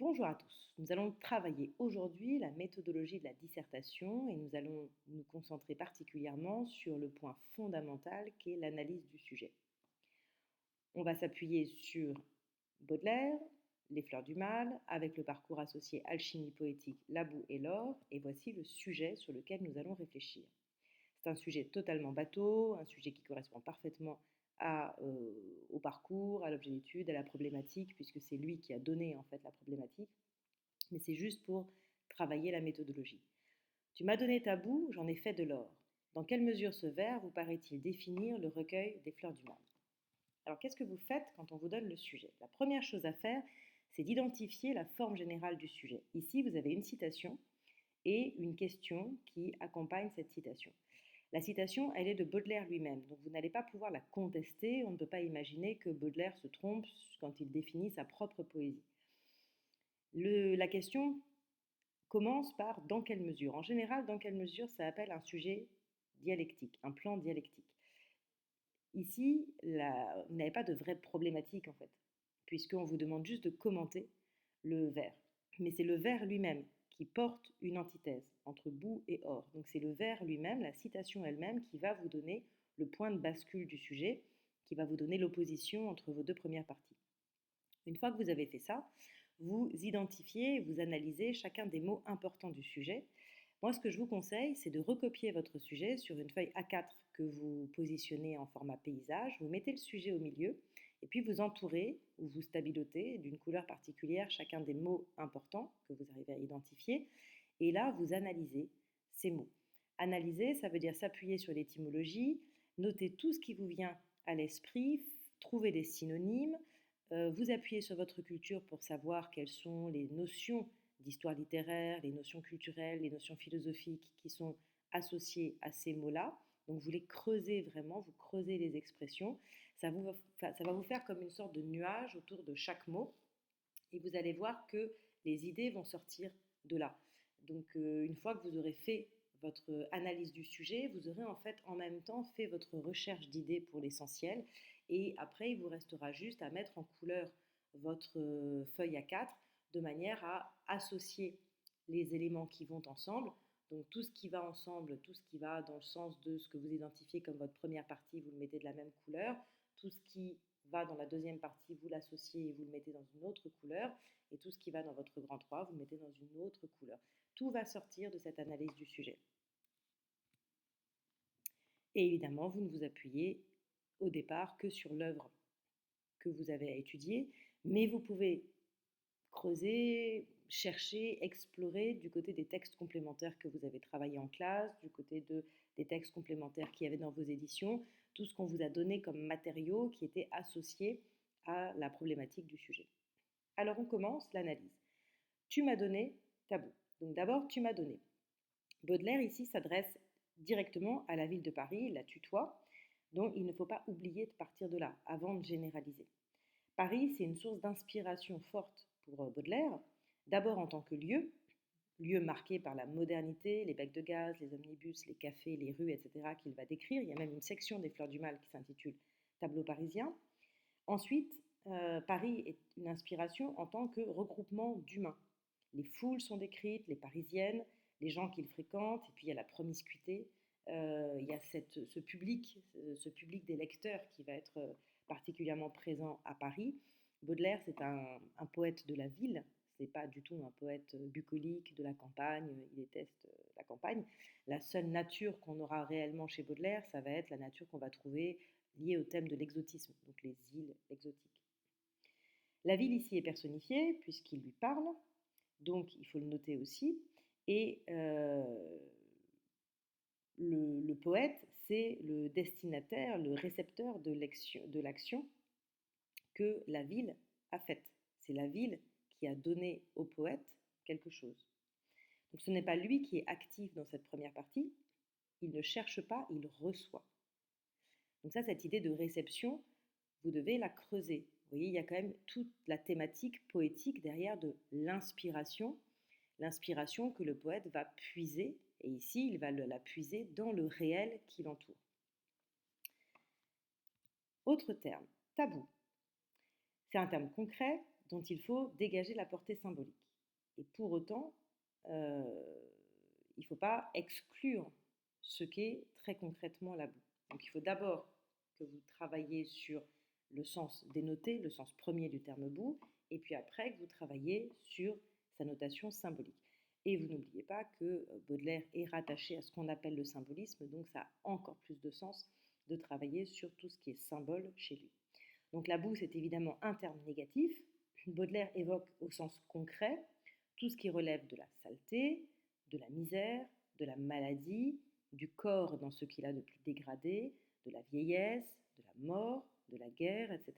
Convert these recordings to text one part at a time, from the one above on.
Bonjour à tous. Nous allons travailler aujourd'hui la méthodologie de la dissertation et nous allons nous concentrer particulièrement sur le point fondamental qui est l'analyse du sujet. On va s'appuyer sur Baudelaire, Les Fleurs du Mal, avec le parcours associé alchimie poétique, la boue et l'or, et voici le sujet sur lequel nous allons réfléchir. C'est un sujet totalement bateau, un sujet qui correspond parfaitement au parcours, à l'objet d'étude, à la problématique, puisque c'est lui qui a donné en fait la problématique, mais c'est juste pour travailler la méthodologie. Tu m'as donné ta boue, j'en ai fait de l'or. Dans quelle mesure ce vers vous paraît-il définir le recueil des Fleurs du Mal? Alors qu'est-ce que vous faites quand on vous donne le sujet? La première chose à faire, c'est d'identifier la forme générale du sujet. Ici, vous avez une citation et une question qui accompagne cette citation. La citation, elle est de Baudelaire lui-même, donc vous n'allez pas pouvoir la contester, on ne peut pas imaginer que Baudelaire se trompe quand il définit sa propre poésie. La question commence par dans quelle mesure. En général, dans quelle mesure, ça appelle un sujet dialectique, un plan dialectique. Ici, vous n'avez pas de vraie problématique en fait, puisqu'on vous demande juste de commenter le vers. Mais c'est le vers lui-même qui porte une antithèse entre boue et or. Donc c'est le vers lui-même, la citation elle-même, qui va vous donner le point de bascule du sujet, qui va vous donner l'opposition entre vos deux premières parties. Une fois que vous avez fait ça, vous identifiez, vous analysez chacun des mots importants du sujet. Moi, ce que je vous conseille, c'est de recopier votre sujet sur une feuille A4 que vous positionnez en format paysage. Vous mettez le sujet au milieu et puis vous entourez ou vous stabilotez d'une couleur particulière chacun des mots importants que vous arrivez à identifier. Et là, vous analysez ces mots. Analyser, ça veut dire s'appuyer sur l'étymologie, noter tout ce qui vous vient à l'esprit, trouver des synonymes, vous appuyez sur votre culture pour savoir quelles sont les notions d'histoire littéraire, les notions culturelles, les notions philosophiques qui sont associées à ces mots-là. Donc vous les creusez vraiment, vous creusez les expressions. Ça va vous faire comme une sorte de nuage autour de chaque mot. Et vous allez voir que les idées vont sortir de là. Donc une fois que vous aurez fait votre analyse du sujet, vous aurez en fait en même temps fait votre recherche d'idées pour l'essentiel. Et après, il vous restera juste à mettre en couleur votre feuille A4 de manière à associer les éléments qui vont ensemble. Donc tout ce qui va ensemble, tout ce qui va dans le sens de ce que vous identifiez comme votre première partie, vous le mettez de la même couleur. Tout ce qui va dans la deuxième partie, vous l'associez et vous le mettez dans une autre couleur. Et tout ce qui va dans votre grand 3, vous le mettez dans une autre couleur. Tout va sortir de cette analyse du sujet. Et évidemment, vous ne vous appuyez au départ que sur l'œuvre que vous avez à étudier, mais vous pouvez creuser, chercher, explorer du côté des textes complémentaires que vous avez travaillés en classe, du côté des textes complémentaires qu'il y avait dans vos éditions, tout ce qu'on vous a donné comme matériaux qui étaient associés à la problématique du sujet. Alors on commence l'analyse. Tu m'as donné ta boue. Donc d'abord, tu m'as donné. Baudelaire ici s'adresse directement à la ville de Paris, la tutoie, donc il ne faut pas oublier de partir de là avant de généraliser. Paris, c'est une source d'inspiration forte pour Baudelaire, d'abord en tant que lieu marqué par la modernité, les becs de gaz, les omnibus, les cafés, les rues, etc., qu'il va décrire. Il y a même une section des Fleurs du Mal qui s'intitule Tableau parisien. Ensuite, Paris est une inspiration en tant que regroupement d'humains. Les foules sont décrites, les parisiennes, les gens qu'il fréquente, et puis il y a la promiscuité. Il y a ce public des lecteurs qui va être particulièrement présent à Paris. Baudelaire, c'est un poète de la ville, c'est pas du tout un poète bucolique de la campagne, il déteste la campagne. La seule nature qu'on aura réellement chez Baudelaire, ça va être la nature qu'on va trouver liée au thème de l'exotisme, donc les îles exotiques. La ville ici est personnifiée puisqu'il lui parle, donc il faut le noter aussi. Et le poète, c'est le destinataire, le récepteur de l'action que la ville a faite. C'est la ville qui a donné au poète quelque chose. Donc ce n'est pas lui qui est actif dans cette première partie, il ne cherche pas, il reçoit. Donc ça, cette idée de réception, vous devez la creuser. Vous voyez, il y a quand même toute la thématique poétique derrière de l'inspiration que le poète va puiser, et ici, il va la puiser dans le réel qui l'entoure. Autre terme, tabou. C'est un terme concret dont il faut dégager la portée symbolique. Et pour autant, il ne faut pas exclure ce qu'est très concrètement la boue. Donc il faut d'abord que vous travaillez sur le sens dénoté, le sens premier du terme boue, et puis après que vous travaillez sur sa notation symbolique. Et vous n'oubliez pas que Baudelaire est rattaché à ce qu'on appelle le symbolisme, donc ça a encore plus de sens de travailler sur tout ce qui est symbole chez lui. Donc la boue, c'est évidemment un terme négatif. Baudelaire évoque au sens concret tout ce qui relève de la saleté, de la misère, de la maladie, du corps dans ce qu'il a de plus dégradé, de la vieillesse, de la mort, de la guerre, etc.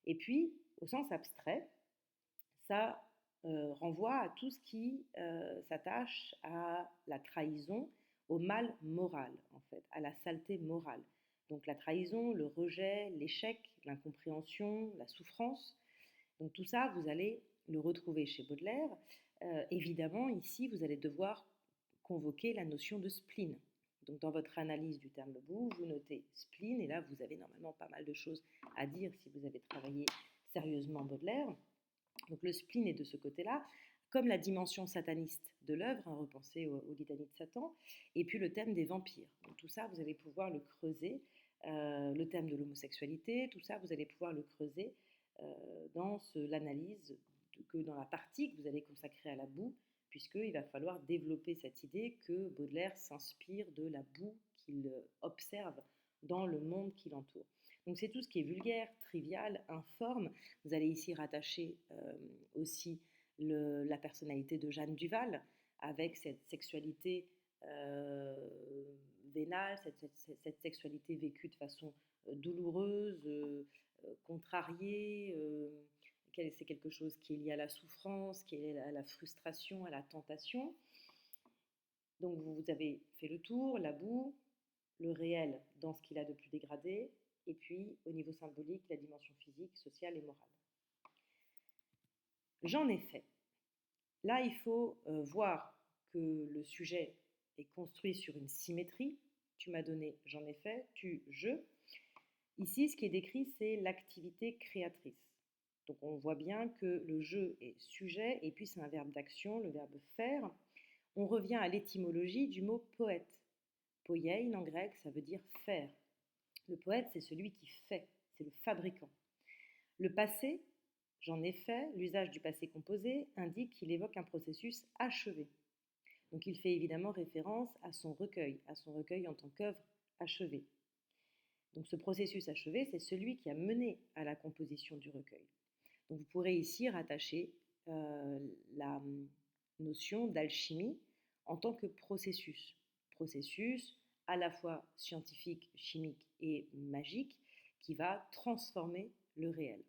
Et puis, au sens abstrait, ça renvoie à tout ce qui s'attache à la trahison, au mal moral, en fait, à la saleté morale. Donc la trahison, le rejet, l'échec, l'incompréhension, la souffrance. Donc tout ça, vous allez le retrouver chez Baudelaire. Évidemment, ici, vous allez devoir convoquer la notion de spleen. Donc dans votre analyse du terme boue, vous notez spleen, et là, vous avez normalement pas mal de choses à dire si vous avez travaillé sérieusement Baudelaire. Donc le spleen est de ce côté-là, comme la dimension sataniste de l'œuvre, repensée aux litanies de Satan, et puis le thème des vampires. Donc tout ça, vous allez pouvoir le creuser, le thème de l'homosexualité, tout ça, vous allez pouvoir le creuser dans l'analyse, dans la partie que vous allez consacrer à la boue, puisqu'il va falloir développer cette idée que Baudelaire s'inspire de la boue qu'il observe dans le monde qui l'entoure. Donc c'est tout ce qui est vulgaire, trivial, informe. Vous allez ici rattacher aussi la personnalité de Jeanne Duval avec cette sexualité vénale, cette sexualité vécue de façon douloureuse, contrariée. C'est quelque chose qui est lié à la souffrance, qui est lié à la frustration, à la tentation. Donc vous avez fait le tour, la boue, le réel dans ce qu'il a de plus dégradé, et puis au niveau symbolique, la dimension physique, sociale et morale. J'en ai fait. Là, il faut voir que le sujet est construit sur une symétrie. Tu m'as donné, j'en ai fait, tu, je. Ici, ce qui est décrit, c'est l'activité créatrice. Donc on voit bien que le je est sujet, et puis c'est un verbe d'action, le verbe faire. On revient à l'étymologie du mot poète. Poiein en grec, ça veut dire faire. Le poète, c'est celui qui fait, c'est le fabricant. Le passé, j'en ai fait, l'usage du passé composé indique qu'il évoque un processus achevé. Donc il fait évidemment référence à son recueil en tant qu'œuvre achevée. Donc ce processus achevé, c'est celui qui a mené à la composition du recueil. Donc vous pourrez ici rattacher la notion d'alchimie en tant que processus. Processus à la fois scientifique, chimique et magique qui va transformer le réel.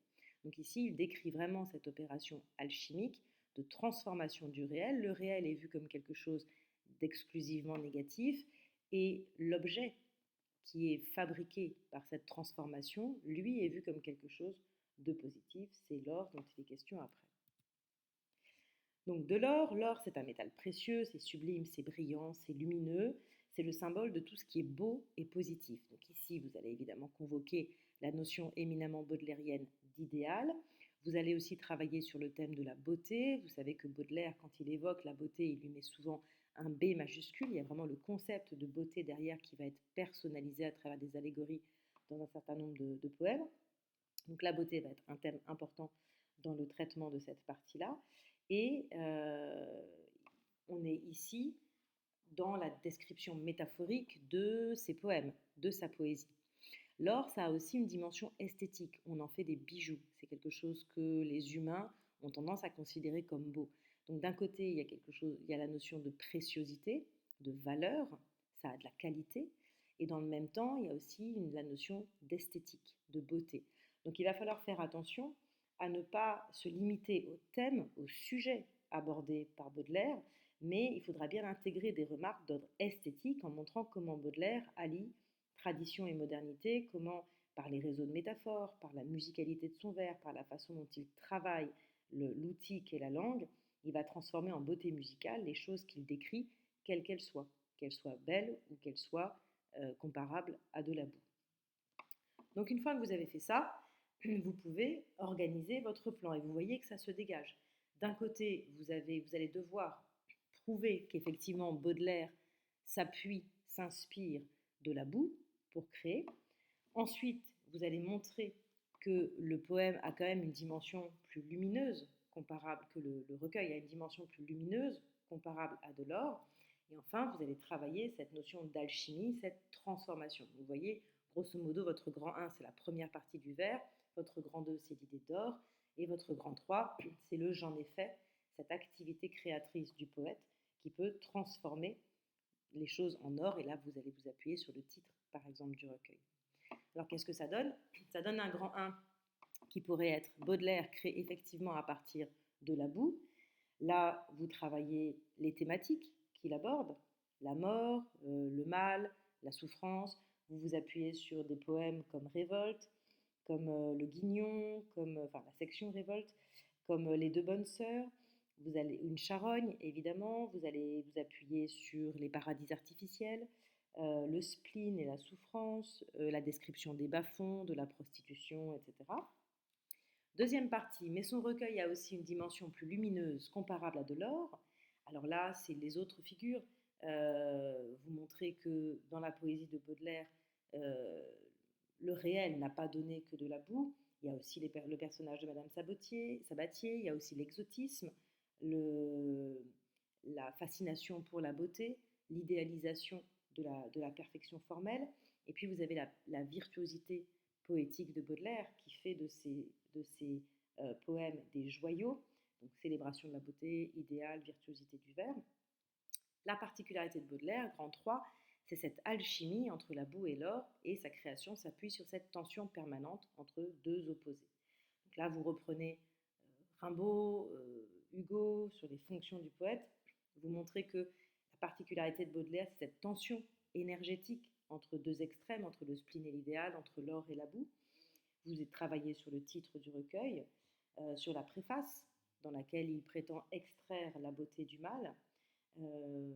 Donc ici, il décrit vraiment cette opération alchimique de transformation du réel. Le réel est vu comme quelque chose d'exclusivement négatif et l'objet qui est fabriqué par cette transformation, lui, est vu comme quelque chose de positif. C'est l'or dont il est question après. Donc de l'or, l'or c'est un métal précieux, c'est sublime, c'est brillant, c'est lumineux, c'est le symbole de tout ce qui est beau et positif. Donc ici, vous allez évidemment convoquer la notion éminemment baudelairienne d'idéal. Vous allez aussi travailler sur le thème de la beauté. Vous savez que Baudelaire, quand il évoque la beauté, il lui met souvent un B majuscule. Il y a vraiment le concept de beauté derrière qui va être personnalisé à travers des allégories dans un certain nombre de poèmes. Donc la beauté va être un thème important dans le traitement de cette partie-là. Et on est ici dans la description métaphorique de ses poèmes, de sa poésie. L'or, ça a aussi une dimension esthétique. On en fait des bijoux. C'est quelque chose que les humains ont tendance à considérer comme beau. Donc d'un côté, il y a la notion de préciosité, de valeur, ça a de la qualité. Et dans le même temps, il y a aussi la notion d'esthétique, de beauté. Donc il va falloir faire attention à ne pas se limiter au thème, au sujet abordé par Baudelaire, mais il faudra bien intégrer des remarques d'ordre esthétique en montrant comment Baudelaire allie tradition et modernité, comment par les réseaux de métaphores, par la musicalité de son vers, par la façon dont il travaille l'outil qu'est la langue, il va transformer en beauté musicale les choses qu'il décrit, quelles qu'elles soient belles ou qu'elles soient comparables à de la boue. Donc une fois que vous avez fait ça, vous pouvez organiser votre plan et vous voyez que ça se dégage. D'un côté, vous allez devoir prouver qu'effectivement Baudelaire s'appuie, s'inspire de la boue pour créer. Ensuite, vous allez montrer que le poème a quand même une dimension plus lumineuse, comparable que le recueil a une dimension plus lumineuse, comparable à de l'or. Et enfin, vous allez travailler cette notion d'alchimie, cette transformation. Vous voyez, grosso modo, votre grand 1, c'est la première partie du vers, votre grand 2, c'est l'idée d'or, et votre grand 3, c'est le j'en ai fait, cette activité créatrice du poète qui peut transformer les choses en or. Et là, vous allez vous appuyer sur le titre, par exemple, du recueil. Alors, qu'est-ce que ça donne? Ça donne un grand 1 qui pourrait être Baudelaire créé effectivement à partir de la boue. Là, vous travaillez les thématiques qu'il aborde, la mort, le mal, la souffrance. Vous vous appuyez sur des poèmes comme Révolte, comme Le Guignon, comme la section Révolte, comme Les Deux Bonnes Sœurs. Vous allez une charogne, évidemment. Vous allez vous appuyer sur les paradis artificiels, le spleen et la souffrance, la description des bas-fonds, de la prostitution, etc. Deuxième partie, mais son recueil a aussi une dimension plus lumineuse, comparable à de l'or. Alors là, c'est les autres figures. Vous montrez que dans la poésie de Baudelaire, euh, le réel n'a pas donné que de la boue. Il y a aussi le personnage de Madame Sabatier, il y a aussi l'exotisme, la fascination pour la beauté, l'idéalisation de la perfection formelle. Et puis vous avez la virtuosité poétique de Baudelaire qui fait de ces poèmes des joyaux, donc célébration de la beauté, idéal, virtuosité du vers. La particularité de Baudelaire, grand 3, c'est cette alchimie entre la boue et l'or, et sa création s'appuie sur cette tension permanente entre deux opposés. Donc là, vous reprenez Rimbaud, Hugo, sur les fonctions du poète. Vous montrez que la particularité de Baudelaire, c'est cette tension énergétique entre deux extrêmes, entre le spleen et l'idéal, entre l'or et la boue. Vous avez travaillé sur le titre du recueil, sur la préface, dans laquelle il prétend extraire la beauté du mal. Euh,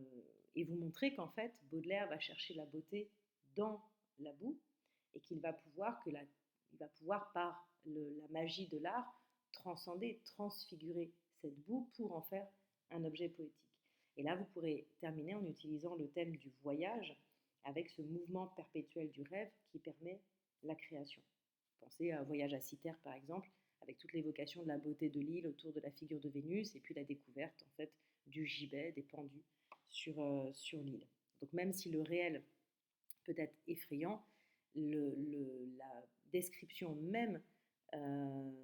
et vous montrez qu'en fait, Baudelaire va chercher la beauté dans la boue et qu'il va pouvoir, il va pouvoir par la magie de l'art, transcender, transfigurer cette boue pour en faire un objet poétique. Et là, vous pourrez terminer en utilisant le thème du voyage avec ce mouvement perpétuel du rêve qui permet la création. Pensez à Voyage à Cythère, par exemple, avec toute l'évocation de la beauté de l'île autour de la figure de Vénus et puis la découverte en fait du gibet, des pendus sur l'île. Donc même si le réel peut être effrayant, la description même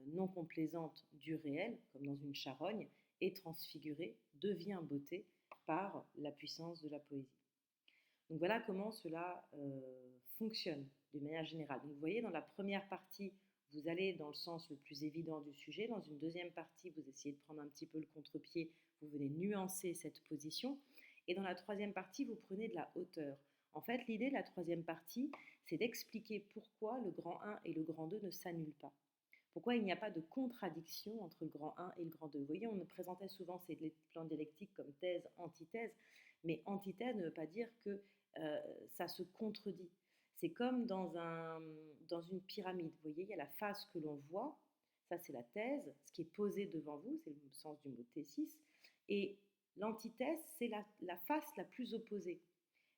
non complaisante du réel, comme dans une charogne, est transfigurée, devient beauté par la puissance de la poésie. Donc voilà comment cela fonctionne de manière générale. Donc vous voyez, dans la première partie, vous allez dans le sens le plus évident du sujet. Dans une deuxième partie, vous essayez de prendre un petit peu le contre-pied, vous venez nuancer cette position. Et dans la troisième partie, vous prenez de la hauteur. En fait, l'idée de la troisième partie, c'est d'expliquer pourquoi le grand 1 et le grand 2 ne s'annulent pas. Pourquoi il n'y a pas de contradiction entre le grand 1 et le grand 2. Vous voyez, on présentait souvent ces plans dialectiques comme thèse, antithèse, mais antithèse ne veut pas dire que ça se contredit. C'est comme dans une pyramide. Vous voyez, il y a la face que l'on voit, ça c'est la thèse, ce qui est posé devant vous, c'est le sens du mot thésis, et l'antithèse, c'est la face la plus opposée.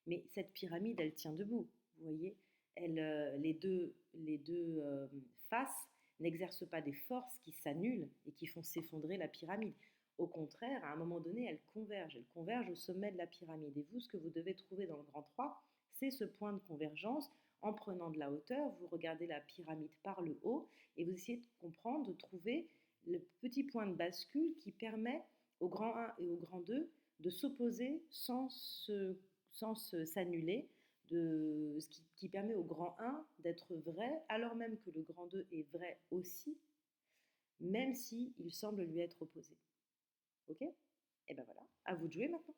Mais cette pyramide, elle tient debout, vous voyez. Les deux faces n'exercent pas des forces qui s'annulent et qui font s'effondrer la pyramide. Au contraire, à un moment donné, elles convergent au sommet de la pyramide. Et vous, ce que vous devez trouver dans le grand 3, c'est ce point de convergence. En prenant de la hauteur, vous regardez la pyramide par le haut et vous essayez de comprendre, de trouver le petit point de bascule qui permet au grand 1 et au grand 2 de s'opposer sans s'annuler, ce qui permet au grand 1 d'être vrai, alors même que le grand 2 est vrai aussi, même s'il semble lui être opposé. Ok? Et ben voilà, à vous de jouer maintenant.